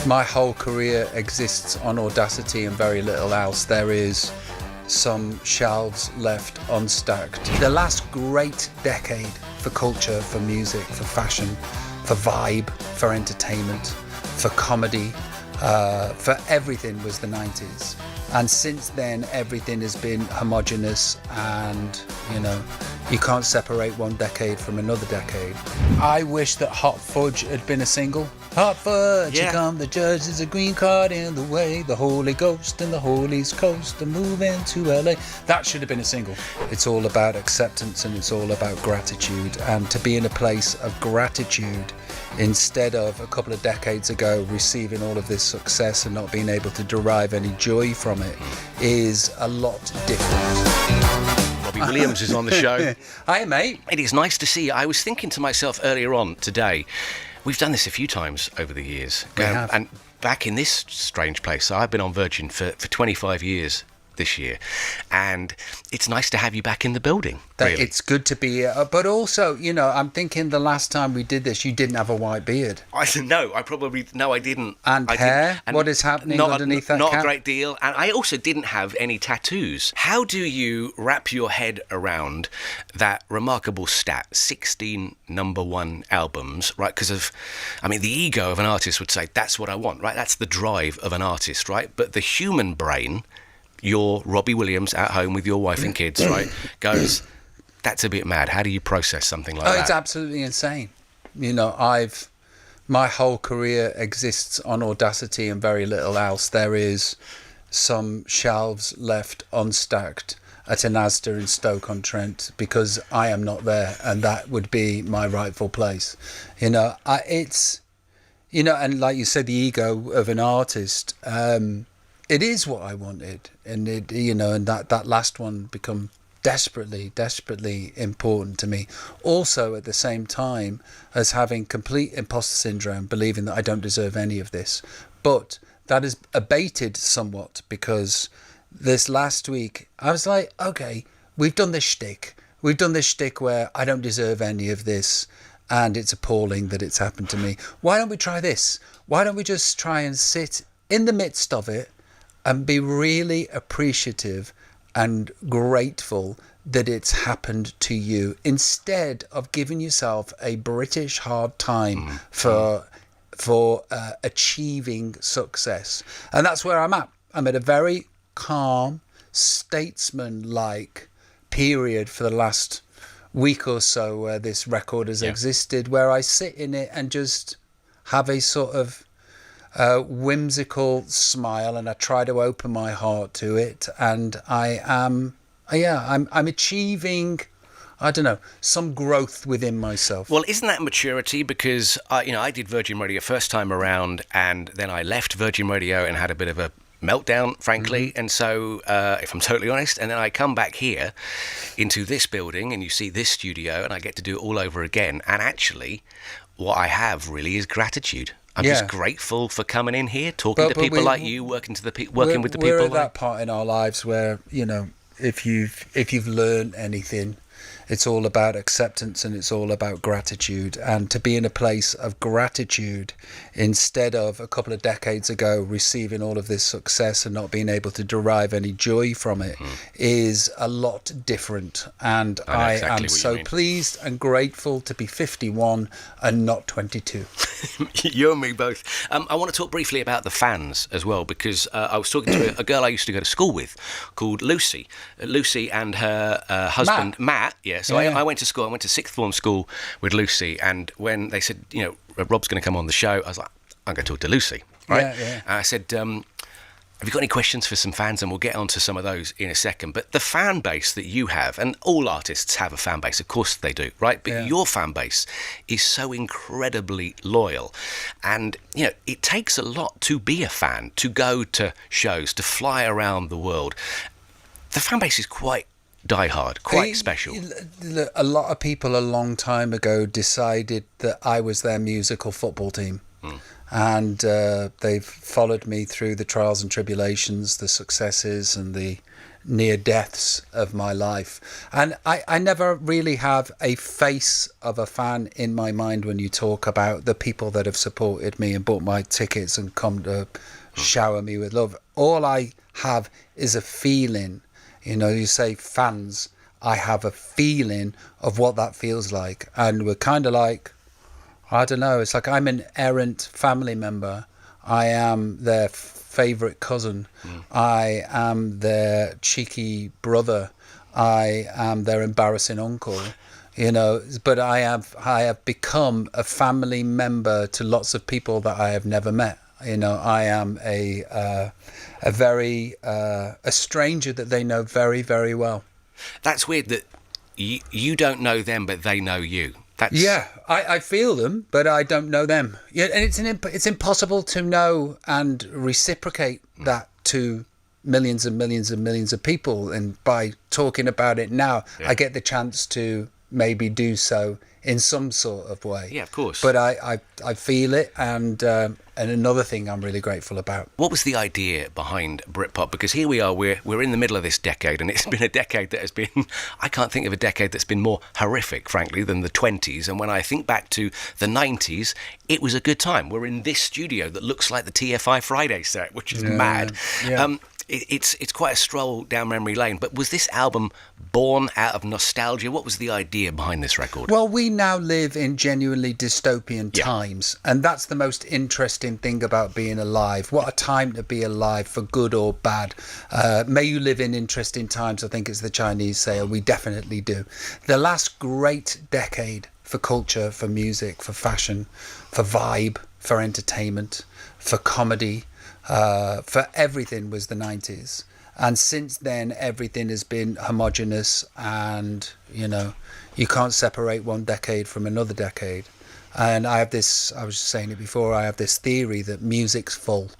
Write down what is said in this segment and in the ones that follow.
My whole career exists on Audacity and very little else. There is some shelves left unstacked. The last great decade for culture, for music, for fashion, for vibe, for entertainment, for comedy, for everything was the 90s. And since then, everything has been homogenous and, you can't separate one decade from another decade. I wish that Hot Fudge had been a single. Hot fudge, here come the judge, there's a green card in the way. The Holy Ghost and the Holy's Coast are moving to LA. That should have been a single. It's all about acceptance and it's all about gratitude. And to be in a place of gratitude instead of a couple of decades ago receiving all of this success and not being able to derive any joy from it is a lot different. Robbie Williams is on the show. Hi, mate. It is nice to see you. I was thinking to myself earlier on today, we've done this a few times over the years. We have. And back in this strange place, so I've been on Virgin for 25 years this year. And it's nice to have you back in the building. Really. It's good to be here. But also, I'm thinking the last time we did this, you didn't have a white beard. I didn't. And hair? What is happening underneath that Not cap? a great deal. And I also didn't have any tattoos. How do you wrap your head around that remarkable stat, 16 number one albums, right? Because the ego of an artist would say, that's what I want, right? That's the drive of an artist, right? But the human brain, you're Robbie Williams at home with your wife and kids, right, goes, that's a bit mad. How do you process something like that? It's absolutely insane. My whole career exists on Audacity and very little else. There is some shelves left unstacked at an Asda in Stoke-on-Trent because I am not there, and that would be my rightful place. And like you said, the ego of an artist, it is what I wanted, and and that last one become desperately important to me. Also, at the same time as having complete imposter syndrome, believing that I don't deserve any of this. But that has abated somewhat because this last week I was like, okay, we've done this shtick where I don't deserve any of this, and it's appalling that it's happened to me. Why don't we try this? Why don't we just try and sit in the midst of it and be really appreciative and grateful that it's happened to you, instead of giving yourself a British hard time for achieving success. And that's where I'm at. I'm at a very calm, statesman-like period for the last week or so where this record has existed, where I sit in it and just have a sort of whimsical smile, and I try to open my heart to it, and I'm achieving, I don't know, some growth within myself. Well, isn't that maturity? Because I did Virgin Radio first time around, and then I left Virgin Radio and had a bit of a meltdown, frankly. And so, if I'm totally honest, and then I come back here into this building, and you see this studio, and I get to do it all over again. And actually, what I have really is gratitude. I'm just grateful for coming in here, talking to people like you, working with the people. We're at that part in our lives where, if you've learned anything, it's all about acceptance and it's all about gratitude. And to be in a place of gratitude instead of a couple of decades ago receiving all of this success and not being able to derive any joy from it is a lot different. And I am so pleased and grateful to be 51 and not 22. You and me both. I want to talk briefly about the fans as well, because I was talking to a girl I used to go to school with called Lucy. Lucy and her husband, Matt. So I went to school. I went to sixth form school with Lucy, and when they said, Rob's going to come on the show, I was like, I'm going to talk to Lucy, right? And I said, have you got any questions for some fans? And we'll get onto some of those in a second. But the fan base that you have, and all artists have a fan base, of course they do, right? But your fan base is so incredibly loyal. And, it takes a lot to be a fan, to go to shows, to fly around the world. The fan base is quite diehard, quite special. A lot of people a long time ago decided that I was their musical football team. And they've followed me through the trials and tribulations, the successes and the near deaths of my life. And I never really have a face of a fan in my mind when you talk about the people that have supported me and bought my tickets and come to shower me with love. All I have is a feeling. You know, you say fans, I have a feeling of what that feels like. And we're kind of like, I don't know, it's like I'm an errant family member. I am their favourite cousin. I am their cheeky brother. I am their embarrassing uncle. You know, but I have become a family member to lots of people that I have never met. You know, I am a stranger that they know very, very well. That's weird that you don't know them, but they know you. Yeah, I feel them, but I don't know them. Yeah, and it's impossible to know and reciprocate that to millions and millions and millions of people. And by talking about it now, I get the chance to maybe do so in some sort of way. Yeah, of course. But I feel it, and another thing I'm really grateful about. What was the idea behind Britpop? Because here we are, we're in the middle of this decade, and it's been a decade that has been, I can't think of a decade that's been more horrific, frankly, than the 20s. And when I think back to the 90s, it was a good time. We're in this studio that looks like the TFI Friday set, which is mad. Yeah. It's quite a stroll down memory lane, but was this album born out of nostalgia? What was the idea behind this record? Well, we now live in genuinely dystopian times, and that's the most interesting thing about being alive. What a time to be alive, for good or bad. May you live in interesting times, I think as the Chinese say, and we definitely do. The last great decade for culture, for music, for fashion, for vibe, for entertainment, for comedy, for everything was the 90s. And since then, everything has been homogenous, and, you know, you can't separate one decade from another decade. And I have this, I was saying it before, I have this theory that music's full.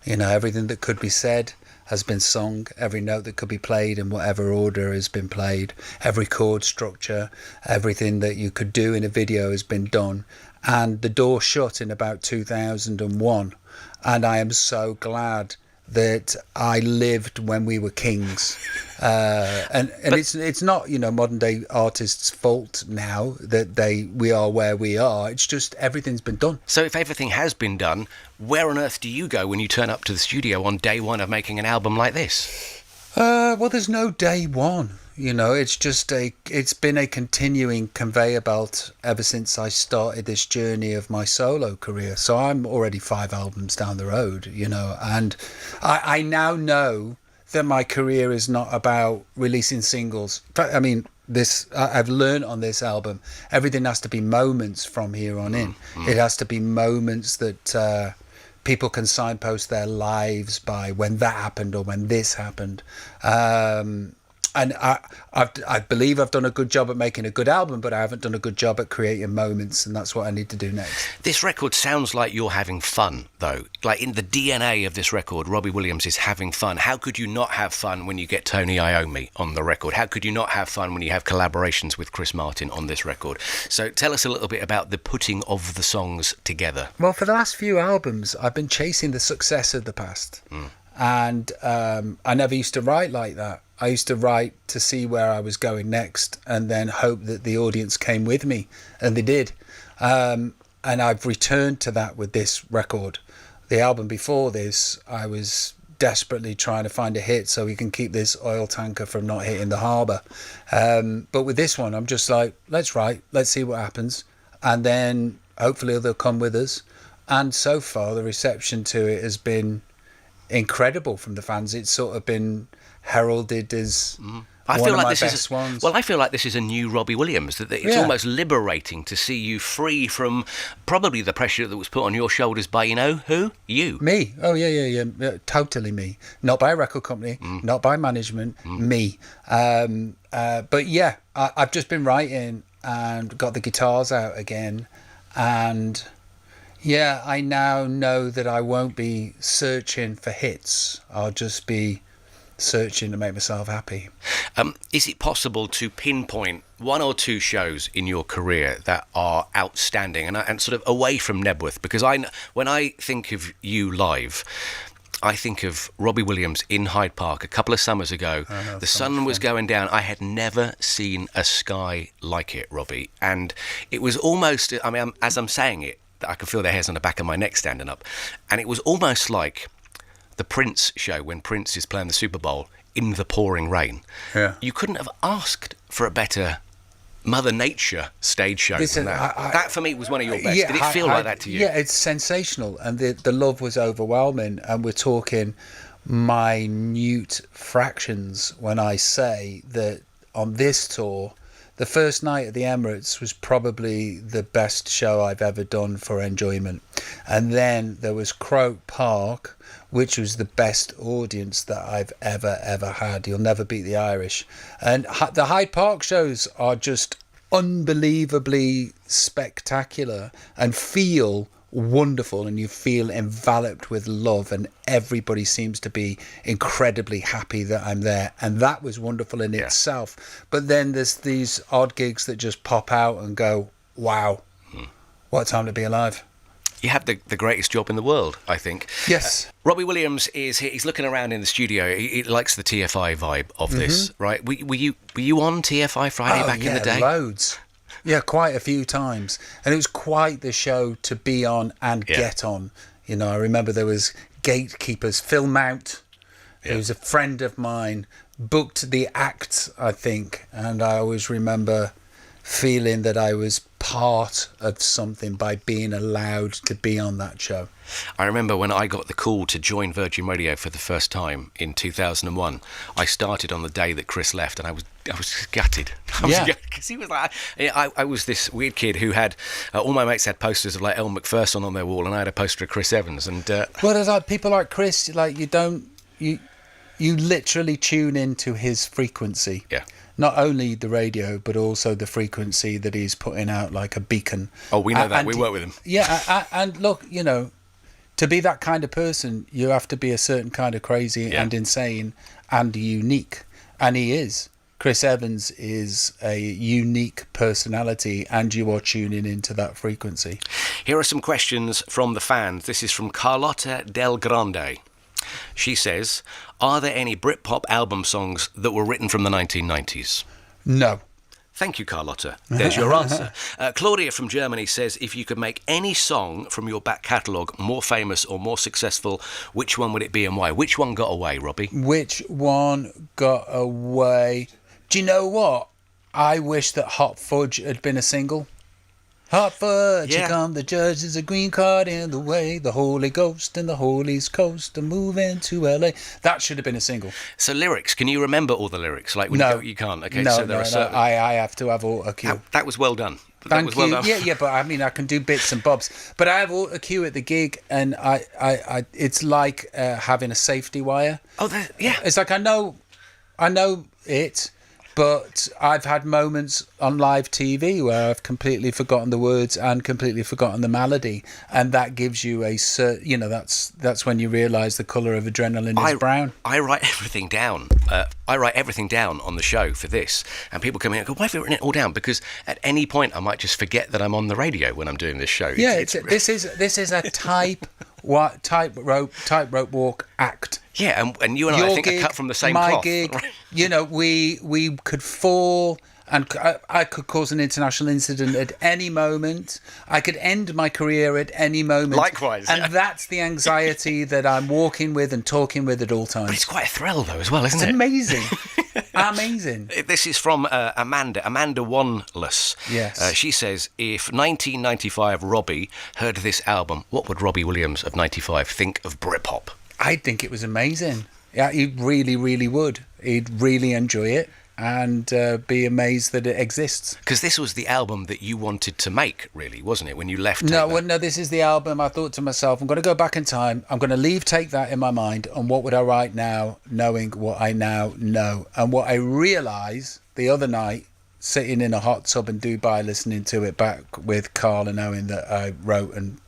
You know, everything that could be said has been sung, every note that could be played in whatever order has been played, every chord structure, everything that you could do in a video has been done. And the door shut in about 2001. And I am so glad that I lived when we were kings. And it's not, you know, modern day artists' fault now that we are where we are. It's just everything's been done. So if everything has been done, where on earth do you go when you turn up to the studio on day one of making an album like this? Well, there's no day one. You know, it's been a continuing conveyor belt ever since I started this journey of my solo career. So I'm already 5 albums down the road, you know, and I now know that my career is not about releasing singles. In fact, I mean, I've learned on this album, everything has to be moments from here on in. It has to be moments that people can signpost their lives by, when that happened or when this happened. And I believe I've done a good job at making a good album, but I haven't done a good job at creating moments, and that's what I need to do next. This record sounds like you're having fun, though. Like, in the DNA of this record, Robbie Williams is having fun. How could you not have fun when you get Tony Iommi on the record? How could you not have fun when you have collaborations with Chris Martin on this record? So tell us a little bit about the putting of the songs together. Well, for the last few albums, I've been chasing the success of the past. And I never used to write like that. I used to write to see where I was going next, and then hope that the audience came with me, and they did. And I've returned to that with this record. The album before this, I was desperately trying to find a hit so we can keep this oil tanker from not hitting the harbour. But with this one, I'm just like, let's write, let's see what happens, and then hopefully they'll come with us. And so far, the reception to it has been incredible from the fans. It's sort of been heralded as one of my best ones. Well, I feel like this is a new Robbie Williams. That it's almost liberating to see you free from probably the pressure that was put on your shoulders by, you know, who? You. Me. Oh, yeah. Totally me. Not by a record company, not by management, me. But yeah, I've just been writing and got the guitars out again. And yeah, I now know that I won't be searching for hits. I'll just be searching to make myself happy. Is it possible to pinpoint one or two shows in your career that are outstanding and sort of away from Nebworth? Because when I think of you live, I think of Robbie Williams in Hyde Park a couple of summers ago. The sun was going down. I had never seen a sky like it, Robbie. And it was almost, I mean, as I'm saying it, I can feel the hairs on the back of my neck standing up. And it was almost like the Prince show when Prince is playing the Super Bowl in the pouring rain. Yeah. You couldn't have asked for a better Mother Nature stage show than that. That for me was one of your best. Did it feel like that to you? Yeah, it's sensational, and the love was overwhelming. And we're talking minute fractions when I say that on this tour, the first night at the Emirates was probably the best show I've ever done for enjoyment. And then there was Croke Park, which was the best audience that I've ever had. You'll never beat the Irish. And the Hyde Park shows are just unbelievably spectacular and feel wonderful, and you feel enveloped with love, and everybody seems to be incredibly happy that I'm there, and that was wonderful in itself. But then there's these odd gigs that just pop out and go, wow, what a time to be alive. You have the greatest job in the world, I think. Yes. Robbie Williams he's looking around in the studio. He likes the TFI vibe of this, right? Were you on TFI Friday back in the day? Loads. Yeah, quite a few times. And it was quite the show to be on and get on. You know, I remember there was gatekeepers. Phil Mount, who was a friend of mine, booked the act, I think. And I always remember feeling that I was part of something by being allowed to be on that show. I remember when I got the call to join Virgin Radio for the first time in 2001. I started on the day that Chris left, and I was gutted. Because he was like, I was this weird kid who had all my mates had posters of like Elle Macpherson on their wall, and I had a poster of Chris Evans. And well, there's like people like Chris, like you literally tune into his frequency. Yeah. Not only the radio, but also the frequency that he's putting out like a beacon. Oh, we know that. We work with him. Yeah, and look, you know, to be that kind of person, you have to be a certain kind of crazy and insane and unique. And he is. Chris Evans is a unique personality, and you are tuning into that frequency. Here are some questions from the fans. This is from Carlotta Del Grande. She says, are there any Britpop album songs that were written from the 1990s? No. Thank you, Carlotta. There's your answer. Claudia from Germany says, if you could make any song from your back catalogue more famous or more successful, which one would it be and why? Which one got away, Robbie? Which one got away? Do you know what? I wish that Hot Fudge had been a single. Hot fudge, here come the judge, there's a green card in the way, the Holy Ghost and the Holy Coast are moving to LA. That should have been a single. So lyrics, can you remember all the lyrics? Like when you can't. Okay, no, so there are certain... I have to have auto cue. That was well done. Thank you. Well done. Yeah, but I mean, I can do bits and bobs. But I have auto cue at the gig, and I it's like having a safety wire. Oh, yeah. It's like I know it. But I've had moments on live TV where I've completely forgotten the words and completely forgotten the melody, and that gives you that's when you realise the colour of adrenaline is brown. I write everything down. I write everything down on the show for this, and people come in and go, "Why have you written it all down?" Because at any point I might just forget that I'm on the radio when I'm doing this show. This is a tightrope walk act. Yeah, and you and I think are cut from the same cloth. My gig, you know, we could fall, and I could cause an international incident at any moment. I could end my career at any moment. Likewise. And that's the anxiety that I'm walking with and talking with at all times. But it's quite a thrill, though, as well, isn't it? It's amazing. Amazing. This is from Amanda Wanless. Yes. She says, if 1995 Robbie heard this album, what would Robbie Williams of 95 think of Britpop? I think it was amazing. Yeah, he really, really would. He'd really enjoy it and be amazed that it exists. Because this was the album that you wanted to make, really, wasn't it, when you left? No, this is the album. I thought to myself, I'm going to go back in time. I'm going to leave Take That in my mind. And what would I write now, knowing what I now know? And what I realised the other night, sitting in a hot tub in Dubai, listening to it back with Carl and Owen that I wrote and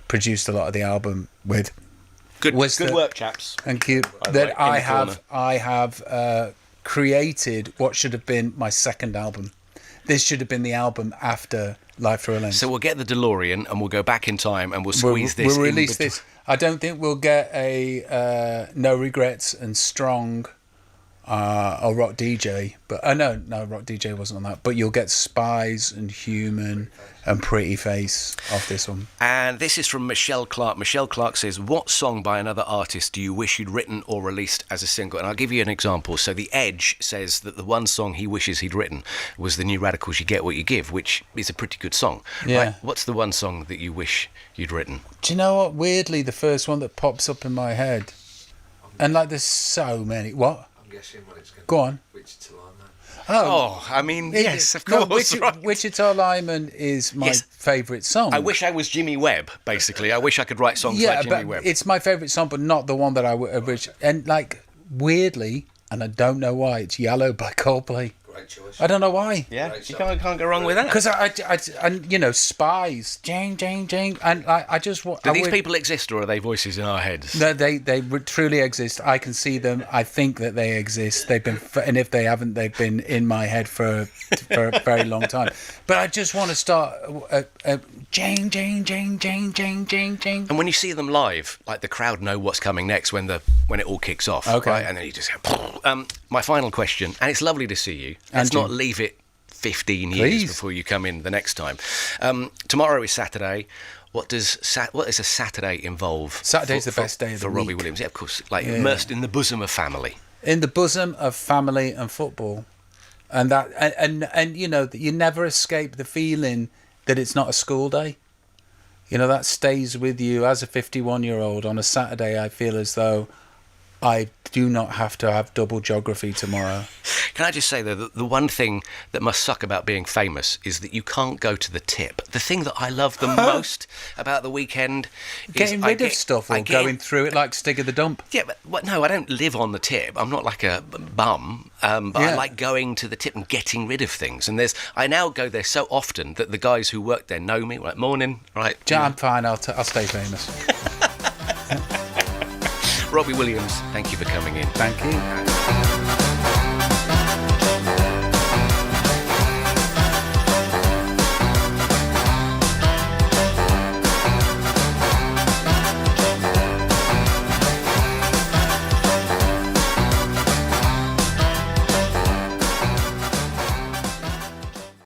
produced a lot of the album with. Good work, chaps. Thank you. That I have created what should have been my second album. This should have been the album after Life Through a Lens. So we'll get the DeLorean and we'll go back in time and we'll squeeze this. We'll release this. I don't think we'll get a No Regrets and Strong or Rock DJ, but no, Rock DJ wasn't on that. But you'll get Spies and Human and Pretty Face off this one. And this is from Michelle Clark. Michelle Clark says, what song by another artist do you wish you'd written or released as a single? And I'll give you an example. So The Edge says that the one song he wishes he'd written was The New Radicals' You Get What You Give, which is a pretty good song. Yeah. Right? What's the one song that you wish you'd written? Do you know what? Weirdly, the first one that pops up in my head, and like there's so many. What? I'm guessing what it's going to Go on. Wichita Lineman. Oh, I mean, yes, of course. Right. Wichita Lineman is my favourite song. I wish I was Jimmy Webb, basically. I wish I could write songs like Jimmy Webb. It's my favourite song, but not the one that I would. And like, weirdly, and I don't know why, it's Yellow by Coldplay. Great choice. I don't know why. Yeah, you can't go wrong with that. Because and you know, Spies, Jane, and I just want. Do these people exist, or are they voices in our heads? No, they truly exist. I can see them. I think that they exist. They've been, and if they haven't, they've been in my head for a very long time. But I just want to start. Jane. And when you see them live, like the crowd know what's coming next when it all kicks off. Okay. Right? And then you just go. My final question, and it's lovely to see you. Let's not leave it 15 years before you come in the next time. Tomorrow is Saturday. What does a Saturday involve? Saturday's the best day of the for week. Robbie Williams. Yeah, of course, immersed in the bosom of family. In the bosom of family and football, and that, and you know, you never escape the feeling that it's not a school day. You know, that stays with you as a 51-year-old. On a Saturday, I feel as though I do not have to have double geography tomorrow. Can I just say, though, the one thing that must suck about being famous is that you can't go to the tip. The thing that I love the most about the weekend is Getting rid of stuff or going through it like Stig of the Dump. Yeah, but no, I don't live on the tip. I'm not like a bum, but I like going to the tip and getting rid of things. And I now go there so often that the guys who work there know me. Like, morning, right? I'm fine. I'll stay famous. Robbie Williams, thank you for coming in. Thank you.